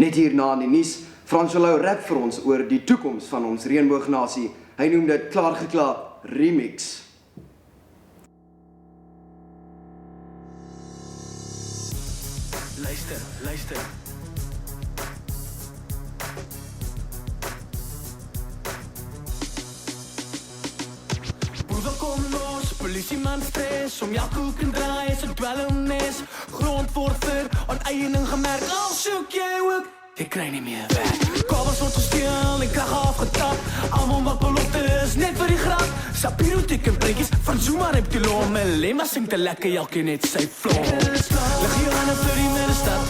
Net hierna in die nuus, Fransjo rap vir ons oor die toekoms van ons reënboognasie. Hy noem dit klaargeklaar remix. Luister. Broeder kom los, politieman stres, om jou koek en draai is 'n dwelmnes. Grondvorder, onteiening gemerk, al soek jy ook, jy kry nie meer weg. Kabels word gesteel en krag afgetap, almal wat beloftes, net vir die grap. Sapiro teken prentjies, van Zuma rep die loom, Lema sing te lekker, elke net sy vloom. Lig hier aan vir die middestad,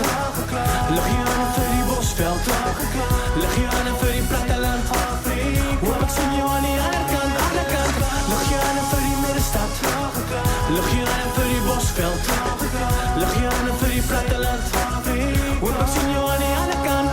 lig hier aan vir die bosveld, lig hier aan vir die platteland, hoop ek sien jou aan die ander kant, lig hier aan vir die middestad, lig hier aan vir die bosveld, lig hier aan vir die platteland, hoop ek sien jou aan die ander kant,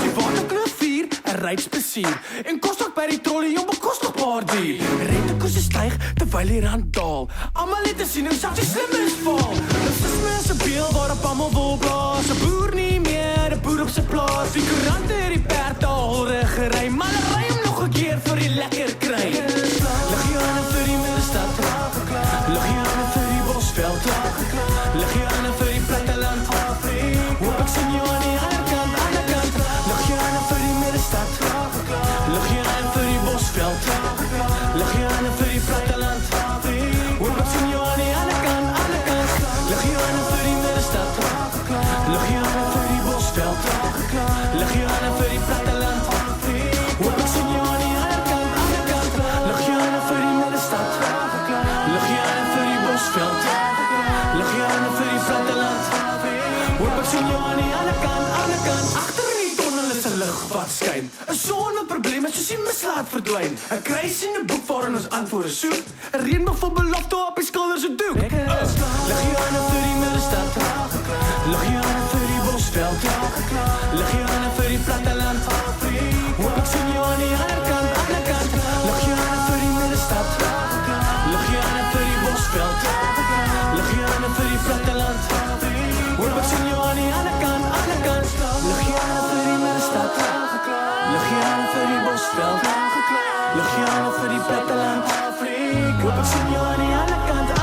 die waterkloof vier, 'n rydsplesier, en kos ook by die trolley om bekostigbaar duur. Rentekoerse styg terwyl die rand daal, almal het te sien hoe selfs die slimmes val. Dis 'n mense beeld waarop almal wil blaas, 'n boer nie meer, 'n boer op sy plaas. Die koerante het die perd al gery, maar hulle ry hom nog 'n keer vir die lekker kry. Lig hier aan vir die middestad, lig hier aan vir die bosveld, lig hier aan vir die platteland, hoop ek sien jou aan die ander kant, lig hier aan vir die middestad, lig hier aan vir die bosveld, lig hier aan vir die platteland, hoop ek sien jou aan die ander kant, lig hier aan vir die middestad, lig hier aan vir die bosveld, lig hier aan vir die platteland, hoop ek sien jou aan die ander kant, lig hier aan vir die middestad, lig hier aan vir die bosveld, lig hier aan vir die platteland, hoop ek sien jou aan die ander kant, agter in die tunnel is 'n lig wat skyn, 'n son met probleme soos die mis laat verdwyn, 'n kruis en 'n boek waarin ons antwoorde soek, 'n reënboog vol belofte op die skouers se doek. Lig hier aan vir die middestad, lig hier aan vir die bosveld, lig hier aan vir die platteland, hoop ek sien jou aan die ander kant, lig hier aan vir die middestad, lig hier aan vir die bosveld, lig hier aan vir die platteland, hoop ek sien jou aan die ander kant, lig hier aan vir die middestad, lig hier aan vir die bosveld, lig hier aan vir die platteland, hoop ek sien jou aan die ander kant.